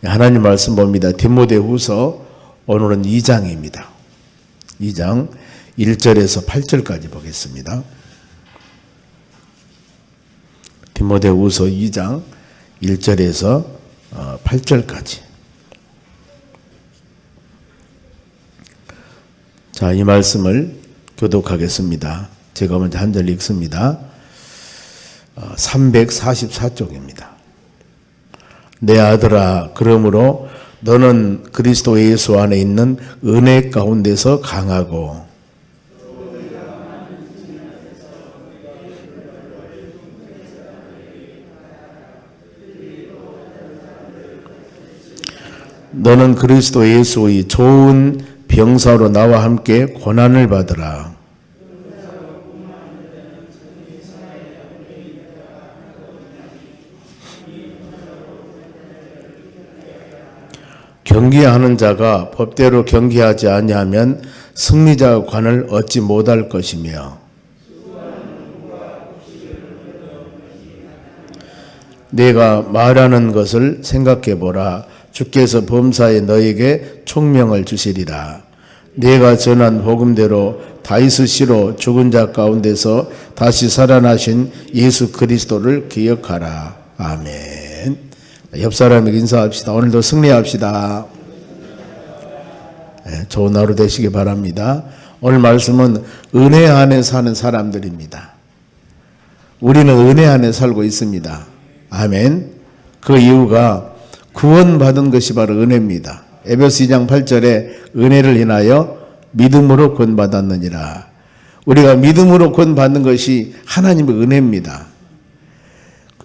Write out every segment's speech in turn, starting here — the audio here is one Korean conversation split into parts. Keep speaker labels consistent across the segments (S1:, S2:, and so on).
S1: 하나님 말씀 봅니다. 디모데후서 오늘은 2장입니다. 2장 1절에서 8절까지 보겠습니다. 디모데후서 2장 1절에서 8절까지. 자, 이 말씀을 교독하겠습니다. 제가 먼저 한 절 읽습니다. 344쪽입니다. 내 아들아, 그러므로 너는 그리스도 예수 안에 있는 은혜 가운데서 강하고 너는 그리스도 예수의 좋은 병사로 나와 함께 고난을 받으라. 경계하는 자가 법대로 경계하지 아니하면 승리자 관을 얻지 못할 것이며 내가 말하는 것을 생각해 보라. 주께서 범사에 너에게 총명을 주시리라. 내가 전한 복음대로 다윗의 씨로 죽은 자 가운데서 다시 살아나신 예수 그리스도를 기억하라. 아멘. 옆 사람에게 인사합시다. 오늘도 승리합시다. 네, 좋은 하루 되시기 바랍니다. 오늘 말씀은 은혜 안에 사는 사람들입니다. 우리는 은혜 안에 살고 있습니다. 아멘. 그 이유가 구원받은 것이 바로 은혜입니다. 에베소 2장 8절에 은혜를 인하여 믿음으로 구원받았느니라. 우리가 믿음으로 구원받는 것이 하나님의 은혜입니다.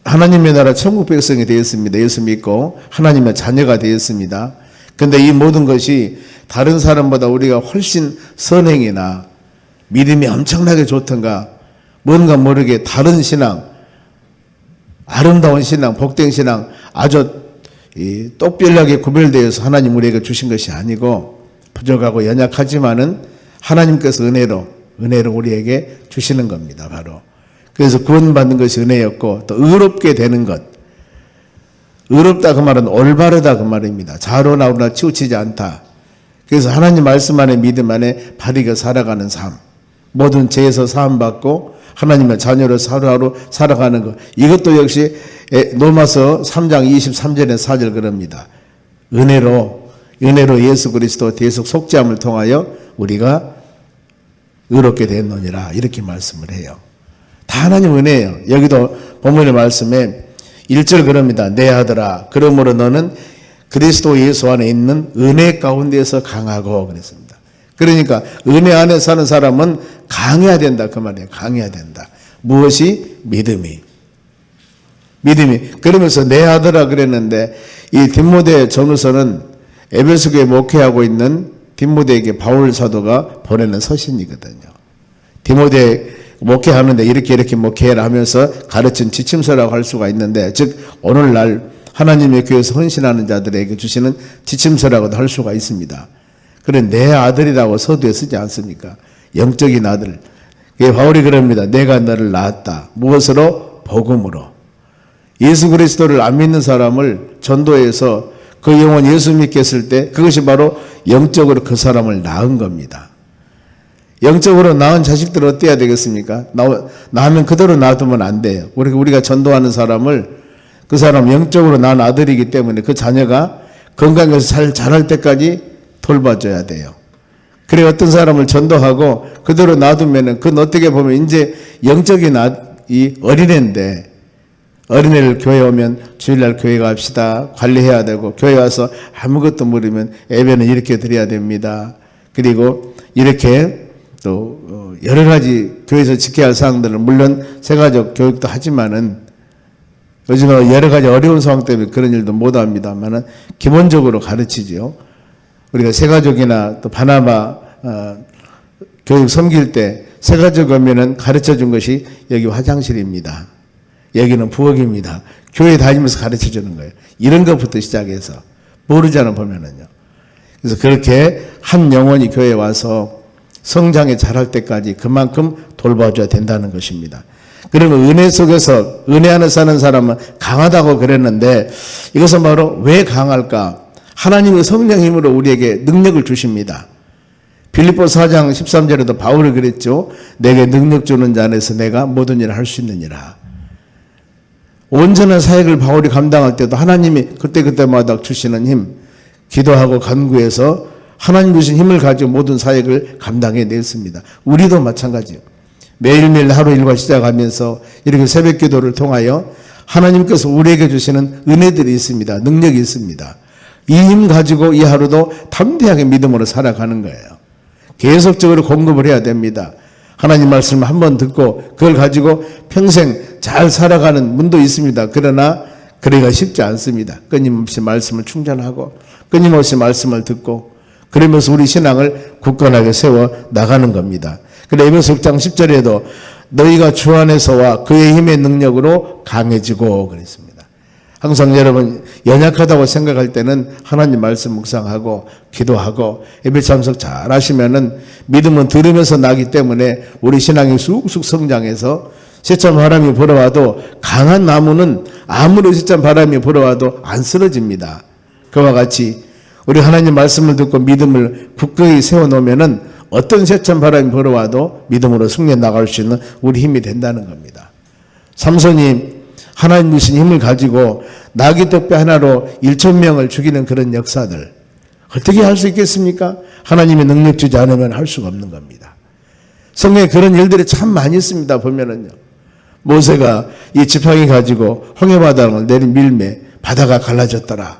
S1: 하나님의 나라 천국 백성이 되었습니다. 예수 믿고 하나님의 자녀가 되었습니다. 그런데 이 모든 것이 다른 사람보다 우리가 훨씬 선행이나 믿음이 엄청나게 좋던가 뭔가 모르게 다른 신앙, 아름다운 신앙, 복된 신앙 아주 똑별하게 구별되어서 하나님 우리에게 주신 것이 아니고 부족하고 연약하지만은 하나님께서 은혜로 우리에게 주시는 겁니다. 바로 그래서 구원받는 것이 은혜였고 또 의롭게 되는 것, 의롭다 그 말은 올바르다 그 말입니다. 좌로 나오나 치우치지 않다. 그래서 하나님 말씀 안에 믿음 안에 바르게 살아가는 삶, 모든 죄에서 사함받고 하나님의 자녀로 하루하루 살아가는 것, 이것도 역시 로마서 3장 23절에 4절 그럽니다. 은혜로 예수 그리스도 대속 속죄함을 통하여 우리가 의롭게 됐느니라 이렇게 말씀을 해요. 다 하나님 은혜예요. 여기도 본문의 말씀에 1절 그럽니다. 내 아들아, 그러므로 너는 그리스도 예수 안에 있는 은혜 가운데서 강하고 그랬습니다. 그러니까 은혜 안에 사는 사람은 강해야 된다 그 말이에요. 강해야 된다. 무엇이? 믿음이. 그러면서 내 아들아 그랬는데 이 디모데 전후서는 에베소교에 목회하고 있는 디모데에게 바울 사도가 보내는 서신이거든요. 디모데 목회하는데 이렇게 목회해라 하면서 가르친 지침서라고 할 수가 있는데, 즉 오늘날 하나님의 교회에서 헌신하는 자들에게 주시는 지침서라고도 할 수가 있습니다. 그래 내 아들이라고 서두에 쓰지 않습니까? 영적인 아들. 바울이 그럽니다. 내가 너를 낳았다. 무엇으로? 복음으로. 예수 그리스도를 안 믿는 사람을 전도해서 그 영혼 예수 믿게 했을 때 그것이 바로 영적으로 그 사람을 낳은 겁니다. 영적으로 낳은 자식들은 어때야 되겠습니까? 낳으면 그대로 놔두면 안 돼요. 우리가 전도하는 사람을 그 사람 영적으로 낳은 아들이기 때문에 그 자녀가 건강해서 잘 자랄 때까지 돌봐줘야 돼요. 그래 어떤 사람을 전도하고 그대로 놔두면은 그건 어떻게 보면 이제 영적인 이 어린애인데 어린애를 교회 오면 주일날 교회 갑시다. 관리해야 되고 교회 와서 아무것도 모르면 예배는 이렇게 드려야 됩니다. 그리고 이렇게 또 여러 가지 교회에서 지켜야 할 사항들은 물론 세가족 교육도 하지만은 요즘은 여러 가지 어려운 상황 때문에 그런 일도 못합니다만은 기본적으로 가르치죠. 우리가 세가족이나 또 바나바 교육 섬길 때 세가족 오면은 가르쳐 준 것이 여기 화장실입니다. 여기는 부엌입니다. 교회 다니면서 가르쳐 주는 거예요. 이런 것부터 시작해서 모르잖아 보면은요. 그래서 그렇게 한 영혼이 교회에 와서 성장에 자랄 때까지 그만큼 돌봐줘야 된다는 것입니다. 그러면 은혜 속에서 은혜 안에 사는 사람은 강하다고 그랬는데 이것은 바로 왜 강할까? 하나님의 성령 힘으로 우리에게 능력을 주십니다. 빌립보서 4장 13절에도 바울이 그랬죠. 내게 능력 주는 자 안에서 내가 모든 일을 할 수 있느니라. 온전한 사역을 바울이 감당할 때도 하나님이 그때그때마다 주시는 힘, 기도하고 간구해서 하나님 주신 힘을 가지고 모든 사역을 감당해 냈습니다. 우리도 마찬가지예요. 매일매일 하루 일과 시작하면서 이렇게 새벽 기도를 통하여 하나님께서 우리에게 주시는 은혜들이 있습니다. 능력이 있습니다. 이 힘 가지고 이 하루도 담대하게 믿음으로 살아가는 거예요. 계속적으로 공급을 해야 됩니다. 하나님 말씀을 한번 듣고 그걸 가지고 평생 잘 살아가는 분도 있습니다. 그러나 그러기가 쉽지 않습니다. 끊임없이 말씀을 충전하고 끊임없이 말씀을 듣고 그러면서 우리 신앙을 굳건하게 세워 나가는 겁니다. 그래 에베소 6장 10절에도 너희가 주 안에서와 그의 힘의 능력으로 강해지고 그랬습니다. 항상 여러분 연약하다고 생각할 때는 하나님 말씀 묵상하고 기도하고 예배 참석 잘 하시면은 믿음은 들으면서 나기 때문에 우리 신앙이 쑥쑥 성장해서 세찬 바람이 불어와도 강한 나무는 아무리 세찬 바람이 불어와도 안 쓰러집니다. 그와 같이 우리 하나님 말씀을 듣고 믿음을 굳건히 세워놓으면은 어떤 세찬 바람이 불어와도 믿음으로 승리해 나갈 수 있는 우리 힘이 된다는 겁니다. 삼손이 하나님 주신 힘을 가지고 나귀 덕배 하나로 1,000명을 죽이는 그런 역사들 어떻게 할 수 있겠습니까? 하나님의 능력 주지 않으면 할 수가 없는 겁니다. 성경에 그런 일들이 참 많이 있습니다. 보면은요. 모세가 이 지팡이 가지고 홍해바다를 내린 밀매 바다가 갈라졌더라.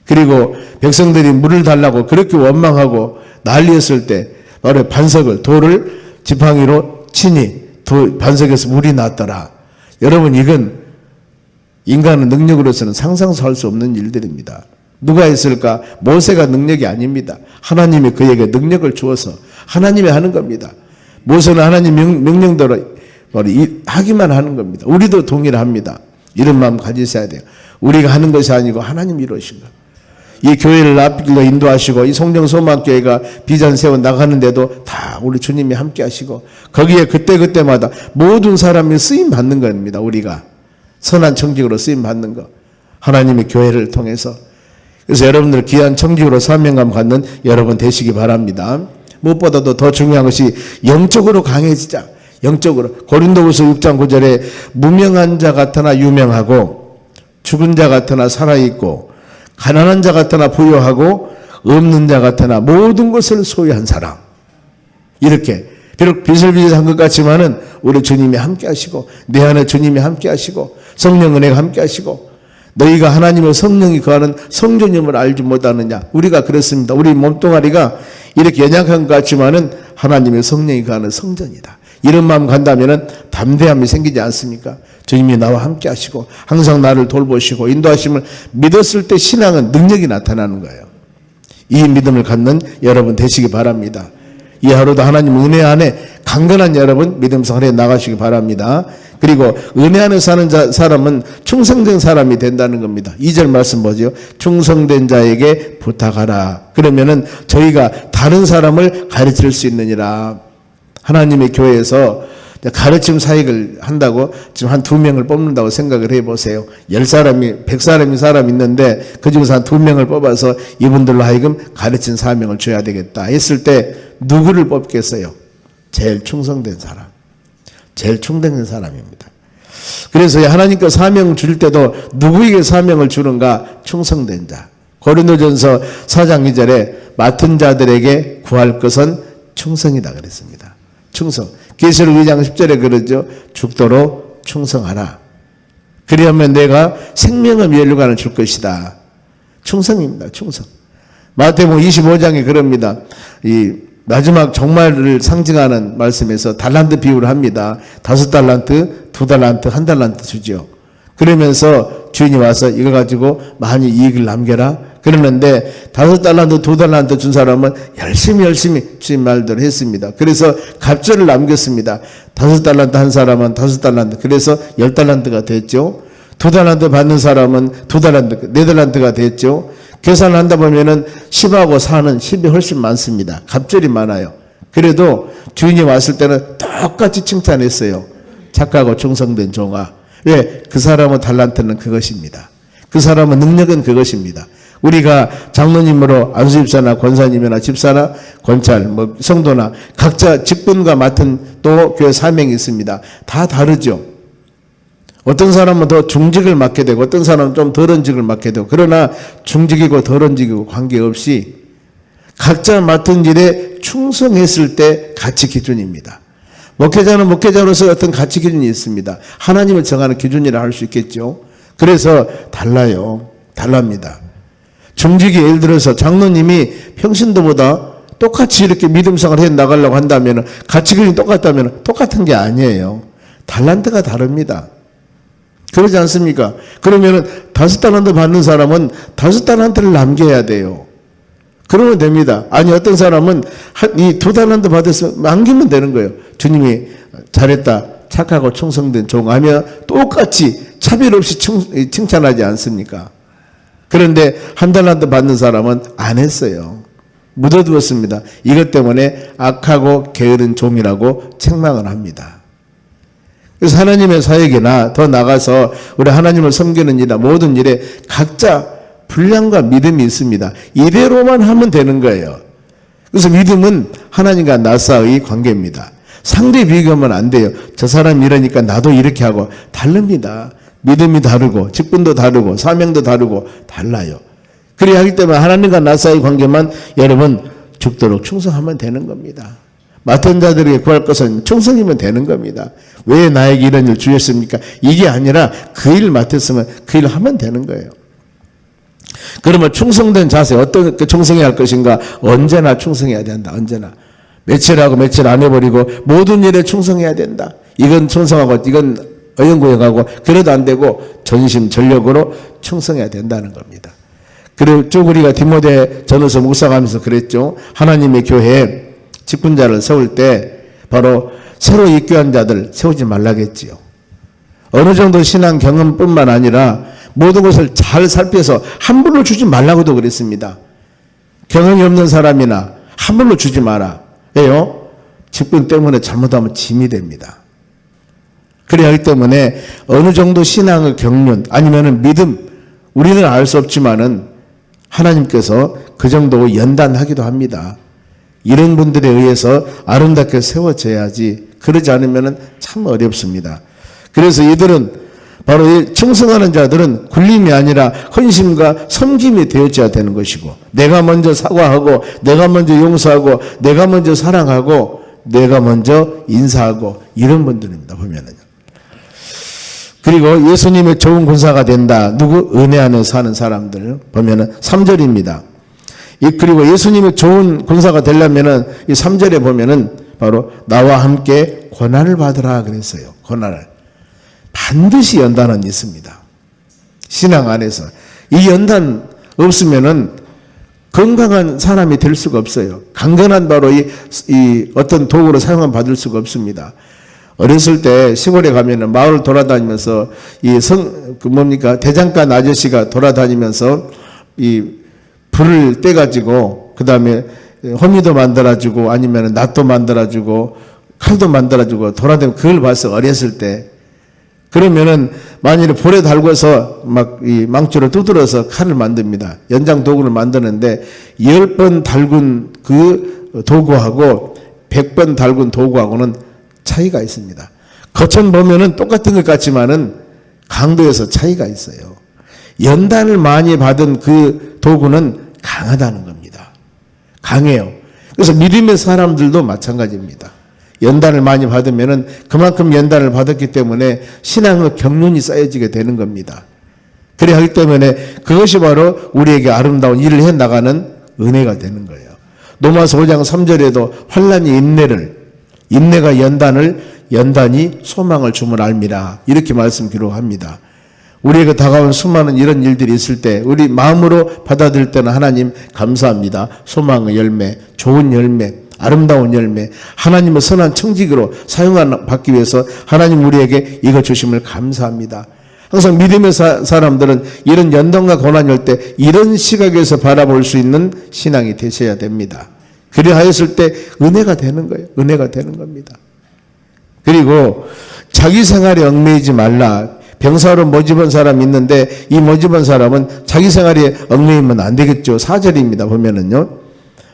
S1: 그리고 백성들이 물을 달라고 그렇게 원망하고 난리였을 때 바로 반석을 돌을 지팡이로 치니 반석에서 물이 났더라. 여러분 이건 인간의 능력으로서는 상상도 할 수 없는 일들입니다. 누가 했을까? 모세가 능력이 아닙니다. 하나님이 그에게 능력을 주어서 하나님이 하는 겁니다. 모세는 하나님 명령대로 바로 하기만 하는 겁니다. 우리도 동일합니다. 이런 마음 가지셔야 돼요. 우리가 하는 것이 아니고 하나님이 이루신 것. 이 교회를 앞길로 인도하시고 이 성령소망교회가 비전 세워 나가는데도 다 우리 주님이 함께 하시고 거기에 그때그때마다 모든 사람이 쓰임 받는 겁니다. 우리가 선한 청직으로 쓰임 받는 것. 하나님의 교회를 통해서. 그래서 여러분들 귀한 청직으로 사명감 갖는 여러분 되시기 바랍니다. 무엇보다도 더 중요한 것이 영적으로 강해지자. 영적으로. 고린도후서 6장 9절에 무명한 자 같으나 유명하고 죽은 자 같으나 살아있고 가난한 자 같으나 부유하고 없는 자 같으나 모든 것을 소유한 사람. 이렇게 비록 비슬비슬한 것 같지만은 우리 주님이 함께 하시고 내 안에 주님이 함께 하시고 성령 은혜가 함께 하시고 너희가 하나님의 성령이 거하는 성전임을 알지 못하느냐. 우리가 그렇습니다. 우리 몸뚱아리가 이렇게 연약한 것 같지만은 하나님의 성령이 거하는 성전이다. 이런 마음 간다면은 담대함이 생기지 않습니까? 주님이 나와 함께 하시고 항상 나를 돌보시고 인도하심을 믿었을 때 신앙은 능력이 나타나는 거예요. 이 믿음을 갖는 여러분 되시기 바랍니다. 이 하루도 하나님 은혜 안에 강건한 여러분 믿음 생활에 나가시기 바랍니다. 그리고 은혜 안에 사는 사람은 충성된 사람이 된다는 겁니다. 2절 말씀 보죠. 충성된 자에게 부탁하라. 그러면은 저희가 다른 사람을 가르칠 수 있느니라. 하나님의 교회에서 가르침 사역을 한다고 지금 한 2명을 뽑는다고 생각을 해보세요. 10사람이 100사람이 있는데 그중에서 한 2명을 뽑아서 이분들로 하여금 가르친 사명을 줘야 되겠다 했을 때 누구를 뽑겠어요? 제일 충성된 사람. 제일 충성된 사람입니다. 그래서 하나님께 사명 줄 때도 누구에게 사명을 주는가? 충성된 자. 고린도전서 4장 2절에 맡은 자들에게 구할 것은 충성이다 그랬습니다. 충성. 계시록 2장 10절에 그러죠. 죽도록 충성하라. 그리하면 내가 생명의 면류관을 줄 것이다. 충성입니다. 충성. 마태복음 25장에 그럽니다. 이 마지막 종말을 상징하는 말씀에서 달란트 비유를 합니다. 5달란트, 2달란트, 1달란트 주죠. 그러면서 주인이 와서 이거 가지고 많이 이익을 남겨라. 그러는데 5달란트, 2달란트 준 사람은 열심히 주인 말대로 했습니다. 그래서 갑절을 남겼습니다. 5달란트 한 사람은 5달란트. 그래서 10달란트가 됐죠. 2달란트 받는 사람은 2달란트, 4달란트가 됐죠. 계산을 한다 보면은 10하고 4는 10이 훨씬 많습니다. 갑절이 많아요. 그래도 주인이 왔을 때는 똑같이 칭찬했어요. 착하고 충성된 종아. 왜? 그 사람의 달란트는 그것입니다. 그 사람의 능력은 그것입니다. 우리가 장로님으로 안수집사나 권사님이나 집사나 권찰, 성도나 각자 직분과 맡은 또 교회 사명이 있습니다. 다 다르죠. 어떤 사람은 더 중직을 맡게 되고 어떤 사람은 좀 덜한 직을 맡게 되고, 그러나 중직이고 덜한 직이고 관계없이 각자 맡은 일에 충성했을 때 가치 기준입니다. 목회자는 목회자로서 어떤 가치 기준이 있습니다. 하나님을 정하는 기준이라 할 수 있겠죠. 그래서 달라요. 달랍니다. 중직이 예를 들어서 장로님이 평신도보다 똑같이 이렇게 믿음생활을 해 나가려고 한다면, 가치 기준이 똑같다면 똑같은 게 아니에요. 달란트가 다릅니다. 그러지 않습니까? 그러면은 5달란트 받는 사람은 5달란트를 남겨야 돼요. 그러면 됩니다. 아니, 어떤 사람은 이 2달란트 받아서 남기면 되는 거예요. 주님이 잘했다, 착하고 충성된 종 하며 똑같이 차별 없이 칭찬하지 않습니까? 그런데 1달란트 받는 사람은 안 했어요. 묻어두었습니다. 이것 때문에 악하고 게으른 종이라고 책망을 합니다. 그래서 하나님의 사역이나 더 나가서 우리 하나님을 섬기는 일이나 모든 일에 각자 분량과 믿음이 있습니다. 이대로만 하면 되는 거예요. 그래서 믿음은 하나님과 나 사이의 관계입니다. 상대 비교하면 안 돼요. 저 사람 이러니까 나도 이렇게 하고. 다릅니다. 믿음이 다르고 직분도 다르고 사명도 다르고 달라요. 그래야 하기 때문에 하나님과 나 사이의 관계만 여러분 죽도록 충성하면 되는 겁니다. 맡은 자들에게 구할 것은 충성이면 되는 겁니다. 왜 나에게 이런 일 주셨습니까? 이게 아니라 그 일 맡았으면 그 일 하면 되는 거예요. 그러면 충성된 자세, 어떻게 충성해야 할 것인가? 언제나 충성해야 된다. 언제나. 며칠하고 며칠 안 해버리고 모든 일에 충성해야 된다. 이건 충성하고 이건 어영구영하고 그래도 안 되고 전심 전력으로 충성해야 된다는 겁니다. 그리고 쭉 우리가 디모데 전후서 묵상하면서 그랬죠. 하나님의 교회에 직분자를 세울 때 바로 새로 입교한 자들 세우지 말라겠지요. 어느 정도 신앙 경험뿐만 아니라 모든 것을 잘 살펴서 함부로 주지 말라고도 그랬습니다. 경험이 없는 사람이나 함부로 주지 마라. 왜요? 직분 때문에 잘못하면 짐이 됩니다. 그래야 하기 때문에 어느 정도 신앙의 경륜 아니면은 믿음, 우리는 알 수 없지만은 하나님께서 그 정도 연단하기도 합니다. 이런 분들에 의해서 아름답게 세워져야지, 그러지 않으면 참 어렵습니다. 그래서 이들은 바로 이 충성하는 자들은 굴림이 아니라 헌신과 섬김이 되어져야 되는 것이고, 내가 먼저 사과하고 내가 먼저 용서하고 내가 먼저 사랑하고 내가 먼저 인사하고 이런 분들입니다. 보면은요. 그리고 예수님의 좋은 군사가 된다. 누구? 은혜 안에 사는 사람들 보면은 3절입니다. 그리고 예수님의 좋은 군사가 되려면은 이 3절에 보면은 바로 나와 함께 고난을 받으라 그랬어요. 고난을. 반드시 연단은 있습니다. 신앙 안에서. 이 연단 없으면은 건강한 사람이 될 수가 없어요. 강건한 바로 이 어떤 도구로 사용을 받을 수가 없습니다. 어렸을 때 시골에 가면은 마을 돌아다니면서 대장간 아저씨가 돌아다니면서 이 불을 떼가지고 그 다음에 호미도 만들어주고 아니면 낫도 만들어주고 칼도 만들어주고 돌아다니면 그걸 봤어. 어렸을 때. 그러면은 만일에 볼에 달궈서 막 이 망치로 두드려서 칼을 만듭니다. 연장 도구를 만드는데 10번 달군 그 도구하고 100번 달군 도구하고는 차이가 있습니다. 겉은 보면은 똑같은 것 같지만은 강도에서 차이가 있어요. 연단을 많이 받은 그 도구는 강하다는 겁니다. 강해요. 그래서 믿음의 사람들도 마찬가지입니다. 연단을 많이 받으면은 그만큼 연단을 받았기 때문에 신앙의 경륜이 쌓여지게 되는 겁니다. 그래 하기 때문에 그것이 바로 우리에게 아름다운 일을 해 나가는 은혜가 되는 거예요. 로마서 5장 3절에도 환난이 인내가 연단이 소망을 주문 알미라 이렇게 말씀 기록합니다. 우리에게 다가온 수많은 이런 일들이 있을 때 우리 마음으로 받아들일 때는 하나님 감사합니다. 소망의 열매, 좋은 열매, 아름다운 열매, 하나님의 선한 청지기로 사용받기 위해서 하나님 우리에게 이거 주심을 감사합니다. 항상 믿음의 사람들은 이런 연단과 고난이 올 때 이런 시각에서 바라볼 수 있는 신앙이 되셔야 됩니다. 그리하였을 때 은혜가 되는 거예요. 은혜가 되는 겁니다. 그리고 자기 생활에 얽매이지 말라. 병사로 모집한 사람이 있는데 이 모집한 사람은 자기 생활에 얽매이면 안 되겠죠. 4절입니다. 보면은요.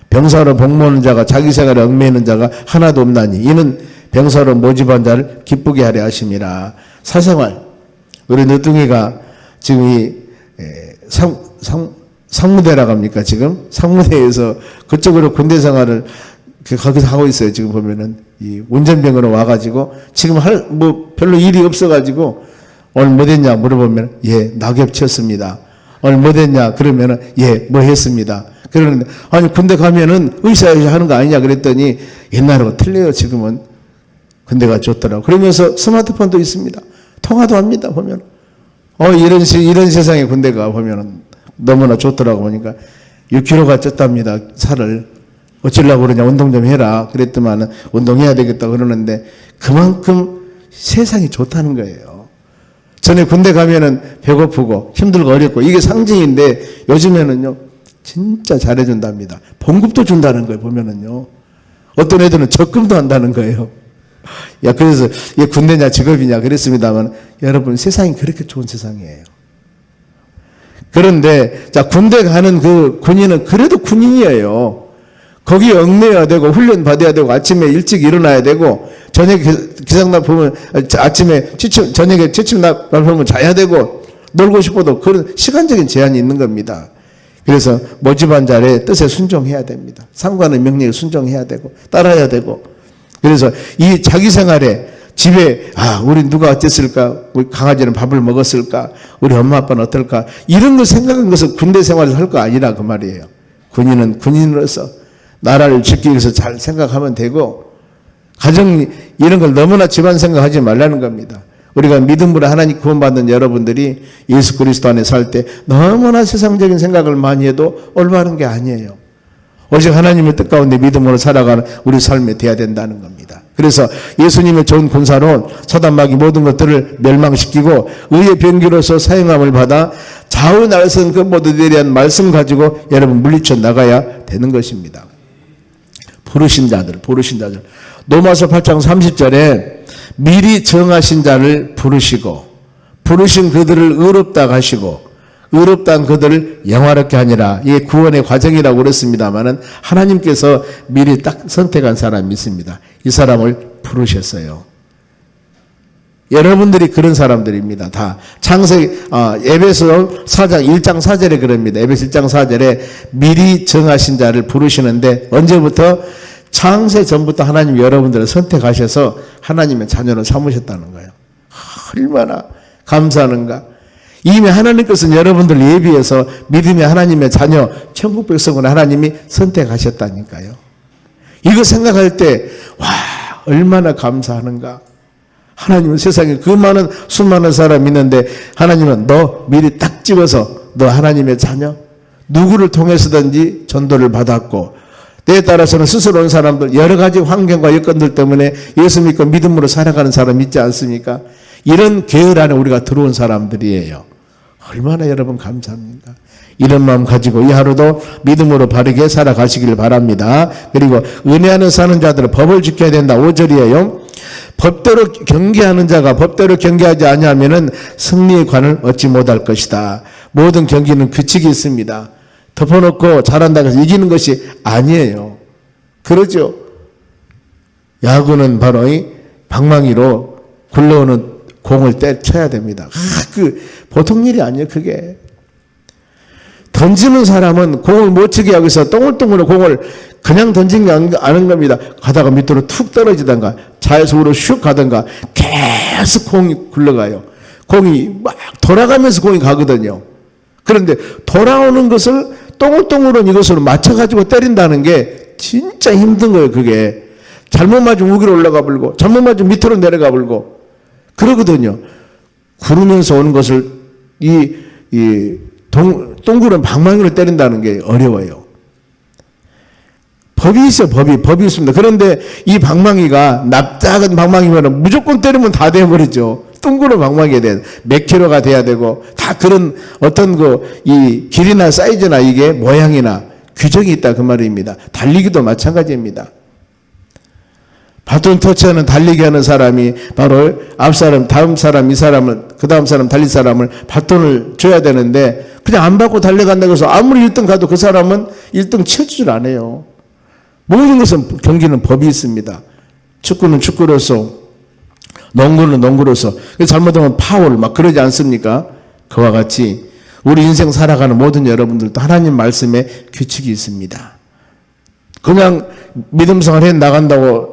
S1: 병사로 복무하는 자가 자기 생활에 얽매이는 자가 하나도 없나니 이는 병사로 모집한 자를 기쁘게 하려 하심이라. 사생활. 우리 늦둥이가 지금 이 상무대라고 합니까? 지금 상무대에서 그쪽으로 군대 생활을 거기서 하고 있어요. 지금 보면은 이 운전병으로 와가지고 지금 별로 일이 없어가지고 오늘 뭐 됐냐 물어보면 예 낙엽 쳤습니다. 오늘 뭐 됐냐 그러면은 예 뭐 했습니다. 그러는데 아니 군대 가면은 의사여자 하는 거 아니냐 그랬더니 옛날하고 틀려요. 지금은 군대가 좋더라고. 그러면서 스마트폰도 있습니다. 통화도 합니다. 보면 이런 세상에 군대가 보면은 너무나 좋더라고. 보니까 6kg가 쪘답니다. 살을 어쩌려고 그러냐 운동 좀 해라 그랬더만 운동해야 되겠다 그러는데 그만큼 세상이 좋다는 거예요. 전에 군대 가면은 배고프고 힘들고 어렵고 이게 상징인데 요즘에는요 진짜 잘해준답니다. 봉급도 준다는 거예요. 보면은요 어떤 애들은 적금도 한다는 거예요. 야 그래서 이게 군대냐 직업이냐 그랬습니다만 여러분 세상이 그렇게 좋은 세상이에요. 그런데 자 군대 가는 그 군인은 그래도 군인이에요. 거기에 얽매여야 되고 훈련 받아야 되고 아침에 일찍 일어나야 되고 저녁에 기상날 보면 아침에 저녁에 취침날 보면 자야 되고 놀고 싶어도 그런 시간적인 제한이 있는 겁니다. 그래서 모집한 자의 뜻에 순종해야 됩니다. 상관의 명령에 순종해야 되고 따라야 되고 그래서 이 자기 생활에 집에 우리 누가 어땠을까? 우리 강아지는 밥을 먹었을까? 우리 엄마 아빠는 어떨까? 이런 걸 생각한 것은 군대 생활을 할 거 아니라 그 말이에요. 군인은 군인으로서 나라를 지키기 위해서 잘 생각하면 되고 가정 이런 걸 너무나 집안 생각하지 말라는 겁니다. 우리가 믿음으로 하나님 구원받는 여러분들이 예수 그리스도 안에 살 때 너무나 세상적인 생각을 많이 해도 올바른 게 아니에요. 오직 하나님의 뜻 가운데 믿음으로 살아가는 우리 삶이 돼야 된다는 겁니다. 그래서 예수님의 좋은 군사로 사단마귀 모든 것들을 멸망시키고 의의 병기로서 사용함을 받아 좌우 날선 그 모두들에 대한 말씀 가지고 여러분 물리쳐 나가야 되는 것입니다. 부르신 자들. 로마서 8장 30절에 미리 정하신 자를 부르시고 부르신 그들을 의롭다 하시고 의롭다한 그들을 영화롭게 하니라. 이게 구원의 과정이라고 그랬습니다마는 하나님께서 미리 딱 선택한 사람이 있습니다. 이 사람을 부르셨어요. 여러분들이 그런 사람들입니다. 다 에베소 4장 1장 4절에 그럽니다. 에베소 1장 4절에 미리 정하신 자를 부르시는데 언제부터? 창세 전부터 하나님 여러분들을 선택하셔서 하나님의 자녀로 삼으셨다는 거예요. 얼마나 감사하는가. 이미 하나님께서는 여러분들 예비해서 믿음의 하나님의 자녀 천국 백성을 하나님이 선택하셨다니까요. 이거 생각할 때 얼마나 감사하는가. 하나님은 세상에 그 많은 수많은 사람이 있는데 하나님은 너 미리 딱 집어서 너 하나님의 자녀 누구를 통해서든지 전도를 받았고 때에 따라서는 스스로 온 사람들 여러 가지 환경과 여건들 때문에 예수 믿고 믿음으로 살아가는 사람 있지 않습니까? 이런 계열 안에 우리가 들어온 사람들이에요. 얼마나 여러분 감사합니까? 이런 마음 가지고 이 하루도 믿음으로 바르게 살아가시길 바랍니다. 그리고 은혜 안에 사는 자들은 법을 지켜야 된다. 5절이에요. 법대로 경계하는 자가 법대로 경계하지 아니하면은 승리의 관을 얻지 못할 것이다. 모든 경기는 규칙이 있습니다. 덮어놓고 잘한다고 해서 이기는 것이 아니에요. 그러죠. 야구는 바로 이 방망이로 굴러오는 공을 때쳐야 됩니다. 보통 일이 아니에요. 그게 던지는 사람은 공을 못 치게 하기 위해서 동글동글 공을 그냥 던진 게 아닌 겁니다. 가다가 밑으로 툭 떨어지던가 자유수로 슉 가던가 계속 공이 굴러가요. 공이 막 돌아가면서 공이 가거든요. 그런데 돌아오는 것을 동글동글한 이것으로 맞춰가지고 때린다는 게 진짜 힘든 거예요. 그게 잘못 맞으면 우기로 올라가 버리고 잘못 맞으면 밑으로 내려가 버리고 그러거든요. 구르면서 오는 것을 동굴은 방망이로 때린다는 게 어려워요. 법이 있어요. 법이 있습니다. 그런데 이 방망이가 납작은 방망이면 무조건 때리면 다 돼버리죠. 둥그런 방망이에 대해 몇 킬로가 돼야 되고 다 그런 어떤 이 길이나 사이즈나 이게 모양이나 규정이 있다 그 말입니다. 달리기도 마찬가지입니다. 바톤 터치하는 달리기 하는 사람이 바로 앞 사람, 다음 사람, 이 사람을, 그 다음 사람, 달릴 사람을 바톤을 줘야 되는데 그냥 안 받고 달려간다고 해서 아무리 1등 가도 그 사람은 1등 채워주질 않아요. 모든 것은 경기는 법이 있습니다. 축구는 축구로서, 농구는 농구로서, 잘못하면 파울 막 그러지 않습니까? 그와 같이 우리 인생 살아가는 모든 여러분들도 하나님 말씀에 규칙이 있습니다. 그냥 믿음생활 해 나간다고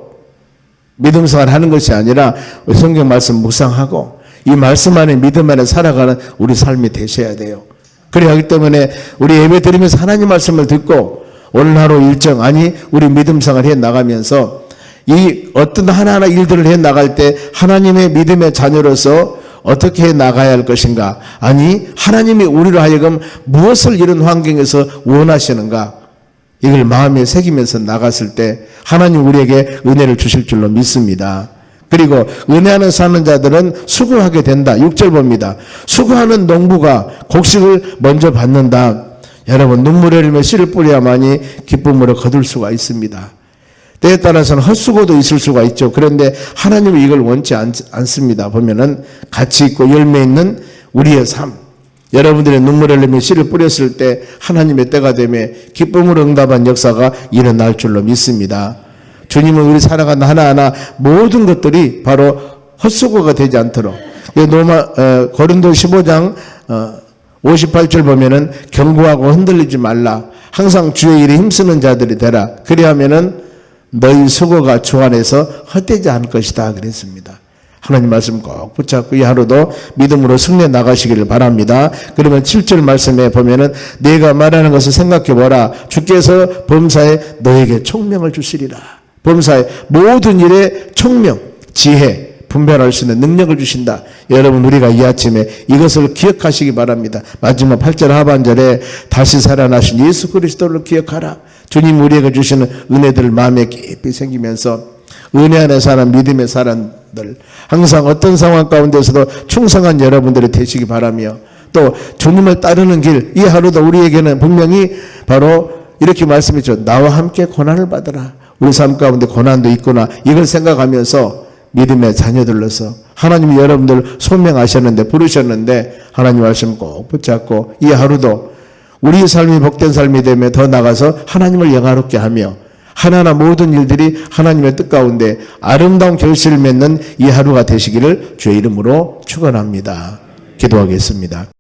S1: 믿음생활 하는 것이 아니라 성경 말씀 묵상하고 이 말씀 안에 믿음 안에 살아가는 우리 삶이 되셔야 돼요. 그래야 하기 때문에 우리 예배 드리면서 하나님 말씀을 듣고 오늘 하루 일정, 아니 우리 믿음생활 해 나가면서 이 어떤 하나하나 일들을 해 나갈 때 하나님의 믿음의 자녀로서 어떻게 해 나가야 할 것인가, 아니 하나님이 우리로 하여금 무엇을 이런 환경에서 원하시는가, 이걸 마음에 새기면서 나갔을 때 하나님 우리에게 은혜를 주실 줄로 믿습니다. 그리고 은혜 안에 사는 자들은 수고하게 된다. 6절 봅니다. 수고하는 농부가 곡식을 먼저 받는다. 여러분, 눈물을 흘리며 씨를 뿌려야만이 기쁨으로 거둘 수가 있습니다. 때에 따라서는 헛수고도 있을 수가 있죠. 그런데 하나님은 이걸 원치 않습니다. 보면은 가치 있고 열매 있는 우리의 삶, 여러분들의 눈물을 흘리며 씨를 뿌렸을 때 하나님의 때가 되매 기쁨으로 응답한 역사가 일어날 줄로 믿습니다. 주님은 우리 살아가는 하나하나 모든 것들이 바로 헛수고가 되지 않도록, 고린도 15장 58절 보면은 경고하고 흔들리지 말라. 항상 주의 일에 힘쓰는 자들이 되라. 그리하면은 너희 수고가 주 안에서 헛되지 않을 것이다 그랬습니다. 하나님 말씀 꼭 붙잡고 이 하루도 믿음으로 승리해 나가시기를 바랍니다. 그러면 7절 말씀에 보면은 내가 말하는 것을 생각해 보라. 주께서 범사에 너에게 총명을 주시리라. 범사에 모든 일에 총명, 지혜, 분별할 수 있는 능력을 주신다. 여러분, 우리가 이 아침에 이것을 기억하시기 바랍니다. 마지막 8절 하반절에 다시 살아나신 예수 그리스도를 기억하라. 주님 우리에게 주시는 은혜들을 마음에 깊이 생기면서 은혜 안에 사는 믿음의 사람들, 항상 어떤 상황 가운데서도 충성한 여러분들이 되시기 바라며, 또 주님을 따르는 길, 이 하루도 우리에게는 분명히 바로 이렇게 말씀했죠. 나와 함께 고난을 받으라. 우리 삶 가운데 고난도 있구나. 이걸 생각하면서 믿음의 자녀들로서 하나님이 여러분들 소명하셨는데, 부르셨는데 하나님 말씀 꼭 붙잡고 이 하루도 우리 삶이 복된 삶이 되며 더 나아가서 하나님을 영화롭게 하며 하나하나 모든 일들이 하나님의 뜻 가운데 아름다운 결실을 맺는 이 하루가 되시기를 주의 이름으로 축원합니다. 기도하겠습니다.